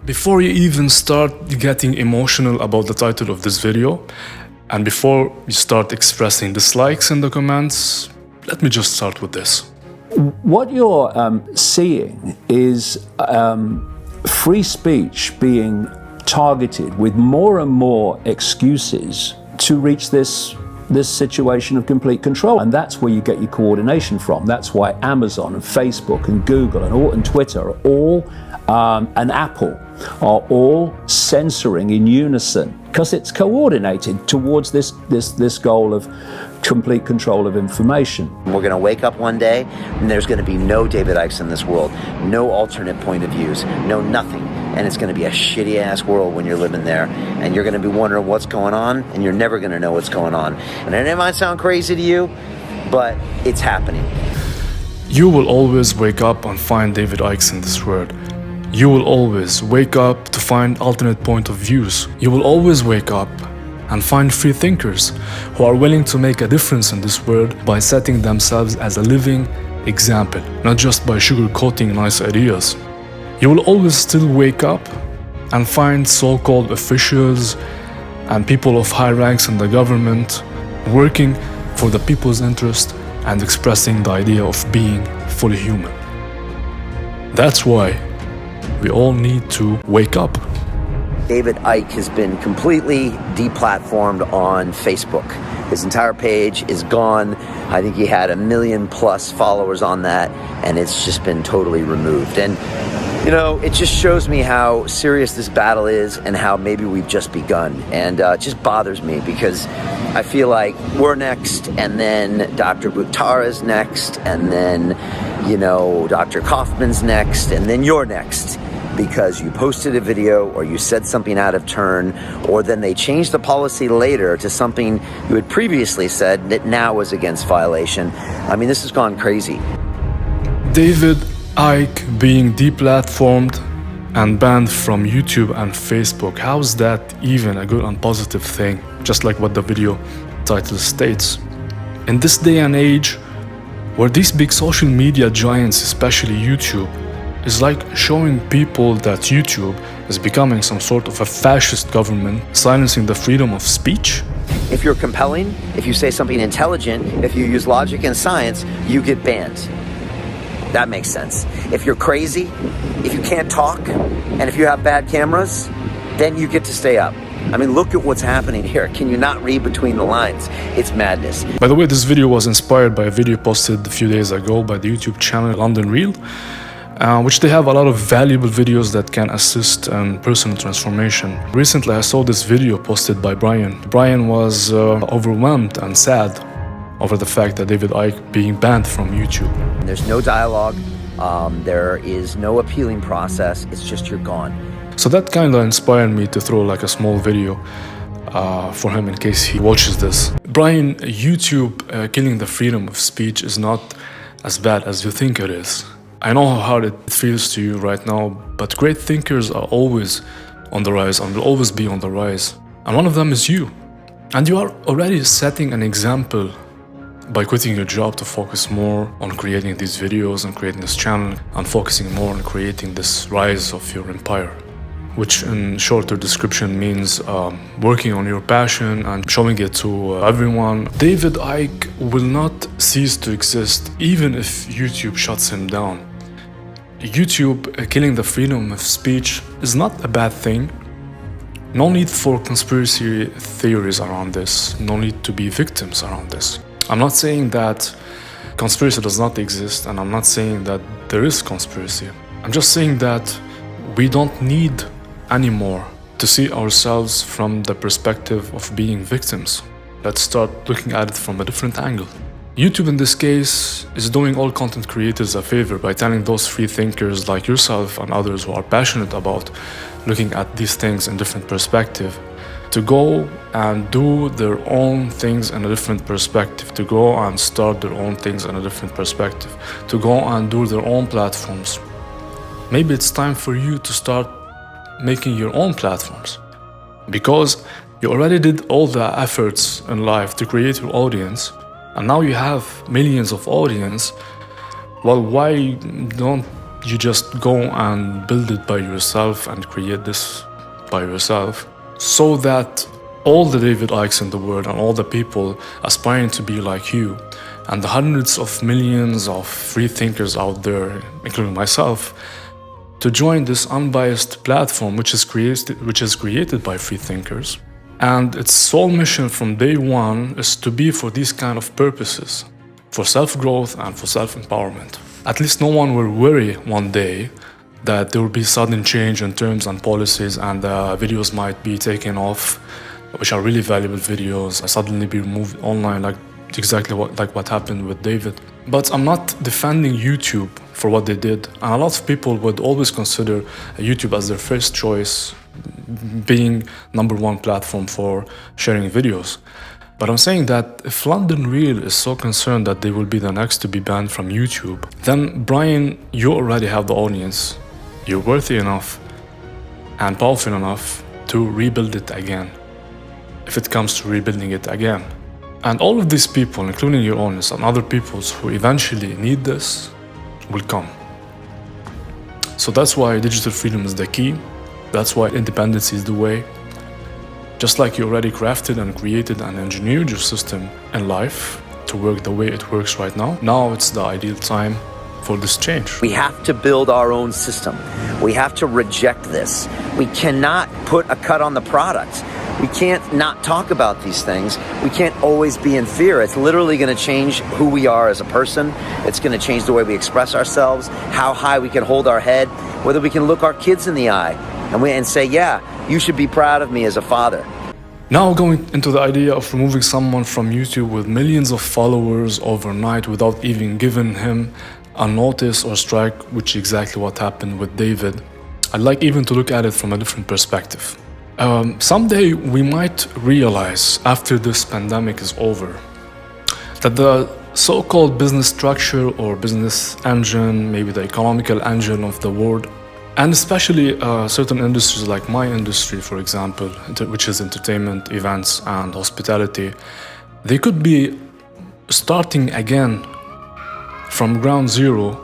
Before you even start getting emotional about the title of this video, and before you start expressing dislikes in the comments, let me just start with this. What you're seeing is free speech being targeted with more and more excuses to reach this situation of complete control. And that's where you get your coordination from. That's why Amazon and Facebook and Google and Twitter are all, and Apple are all censoring in unison, because it's coordinated towards this goal of complete control of information. We're going to wake up one day and there's going to be no David Icke in this world, no alternate point of views, no nothing. And it's going to be a shitty ass world when you're living there, and you're going to be wondering what's going on, and you're never going to know what's going on. And it might sound crazy to you, but it's happening. You will always wake up and find David Icke in this world. You will always wake up to find alternate point of views. You will always wake up and find free thinkers who are willing to make a difference in this world by setting themselves as a living example, not just by sugarcoating nice ideas. You will always still wake up and find so-called officials and people of high ranks in the government working for the people's interest and expressing the idea of being fully human. That's why we all need to wake up. David Icke has been completely deplatformed on Facebook. His entire page is gone. I think he had 1 million+ followers on that, and it's just been totally removed. And you know, it just shows me how serious this battle is and how maybe we've just begun. And it just bothers me because I feel like we're next, and then Dr. Buktara's next, and then, you know, Dr. Kaufman's next, and then you're next. Because you posted a video or you said something out of turn, or then they changed the policy later to something you had previously said that now was against violation. I mean, this has gone crazy. David Icke being deplatformed and banned from YouTube and Facebook, how is that even a good and positive thing? Just like what the video title states. In this day and age, where these big social media giants, especially YouTube, is like showing people that YouTube is becoming some sort of a fascist government, silencing the freedom of speech. If you're compelling, if you say something intelligent, if you use logic and science, you get banned. That makes sense. If you're crazy, if you can't talk, and if you have bad cameras, then you get to stay up. I mean, look at what's happening here. Can you not read between the lines? It's madness. By the way, this video was inspired by a video posted a few days ago by the YouTube channel London Real, which they have a lot of valuable videos that can assist in personal transformation. Recently, I saw this video posted by Brian. Brian was overwhelmed and sad over the fact that David Icke being banned from YouTube. There's no dialogue. There is no appealing process. It's just you're gone. So that kind of inspired me to throw like a small video for him in case he watches this. Brian, YouTube killing the freedom of speech is not as bad as you think it is. I know how hard it feels to you right now, but great thinkers are always on the rise and will always be on the rise. And one of them is you. And you are already setting an example by quitting your job to focus more on creating these videos and creating this channel and focusing more on creating this rise of your empire, which in shorter description means working on your passion and showing it to everyone. David Icke will not cease to exist even if YouTube shuts him down. YouTube killing the freedom of speech is not a bad thing. No need for conspiracy theories around this. No need to be victims around this. I'm not saying that conspiracy does not exist, and I'm not saying that there is conspiracy. I'm just saying that we don't need anymore to see ourselves from the perspective of being victims. Let's start looking at it from a different angle. YouTube in this case is doing all content creators a favor by telling those free thinkers like yourself and others who are passionate about looking at these things in different perspective to go and do their own things in a different perspective, to go and start their own things in a different perspective, to go and do their own platforms. Maybe it's time for you to start making your own platforms, because you already did all the efforts in life to create your audience, and now you have millions of audience. Well, why don't you just go and build it by yourself and create this by yourself, so that all the David Ickes in the world and all the people aspiring to be like you and the hundreds of millions of free thinkers out there, including myself, to join this unbiased platform which is created by free thinkers. And its sole mission from day one is to be for these kind of purposes, for self-growth and for self-empowerment. At least no one will worry one day that there will be sudden change in terms and policies and videos might be taken off, which are really valuable videos, suddenly be removed online, like what happened with David. But I'm not defending YouTube for what they did, and a lot of people would always consider YouTube as their first choice, being #1 platform for sharing videos. But I'm saying that if London Real is so concerned that they will be the next to be banned from YouTube, then Brian, you already have the audience. You're worthy enough and powerful enough to rebuild it again, if it comes to rebuilding it again. And all of these people, including your audience and other peoples who eventually need this, will come. So that's why digital freedom is the key. That's why independence is the way. Just like you already crafted and created and engineered your system in life to work the way it works right now, now it's the ideal time for this change. We have to build our own system. We have to reject this. We cannot put a cut on the product. We can't not talk about these things. We can't always be in fear. It's literally going to change who we are as a person. It's going to change the way we express ourselves, how high we can hold our head, whether we can look our kids in the eye and say, yeah, you should be proud of me as a father. Now going into the idea of removing someone from YouTube with millions of followers overnight without even giving him a notice or strike, which is exactly what happened with David. I'd like even to look at it from a different perspective. Someday we might realize, after this pandemic is over, that the so-called business structure or business engine, maybe the economical engine of the world, and especially certain industries like my industry, for example, which is entertainment, events, and hospitality, they could be starting again from ground zero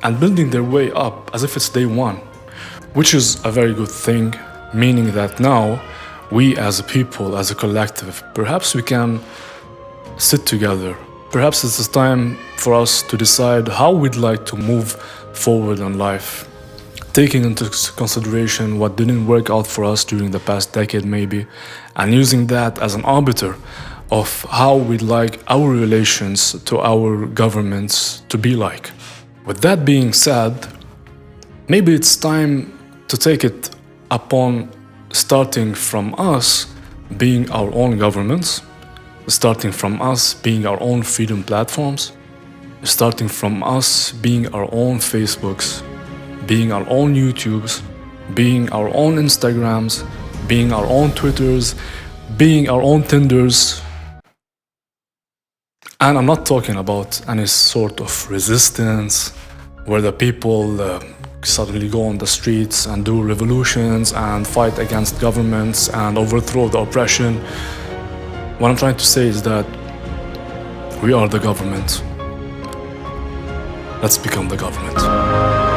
and building their way up as if it's day one, which is a very good thing, meaning that now we as a people, as a collective, perhaps we can sit together. Perhaps it's time for us to decide how we'd like to move forward in life, taking into consideration what didn't work out for us during the past decade maybe, and using that as an arbiter of how we'd like our relations to our governments to be like. With that being said, maybe it's time to take it upon starting from us being our own governments, starting from us being our own freedom platforms, starting from us being our own Facebooks, being our own YouTubes, being our own Instagrams, being our own Twitters, being our own Tinders. And I'm not talking about any sort of resistance where the people suddenly go on the streets and do revolutions and fight against governments and overthrow the oppression. What I'm trying to say is that we are the government. Let's become the government.